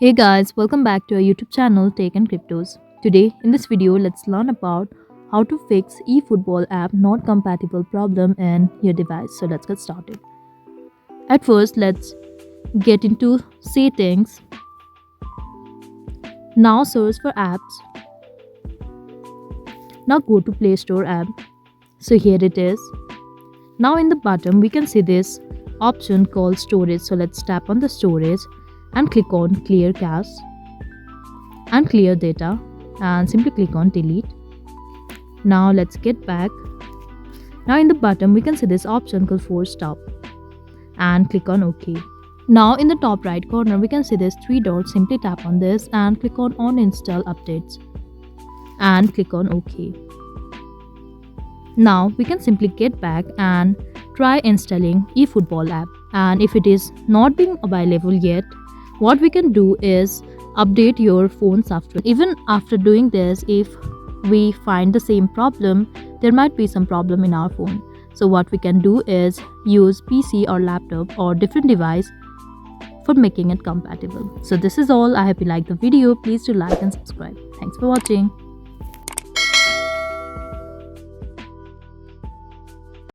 Hey guys, welcome back to our YouTube channel Tech and Cryptos. Today in this video, let's learn about how to fix eFootball app not compatible problem in your device. So let's get started. At first, let's get into settings. Now search for apps. Now go to Play Store app. So here it is. Now in the bottom, we can see this option called storage. So let's tap on the storage and click on clear cache and clear data and simply click on delete. Now let's get back. Now in the bottom we can see this option called force stop and click on OK. Now in the top right corner we can see this three dots. Simply tap on this and click on install updates and click on OK. Now we can simply get back and try installing eFootball app, and if it is not being available yet, what we can do is update your phone software. Even after doing this, if we find the same problem, there might be some problem in our phone. So what we can do is use PC or laptop or different device for making it compatible. So this is all. I hope you like the video. Please do like and subscribe. Thanks for watching.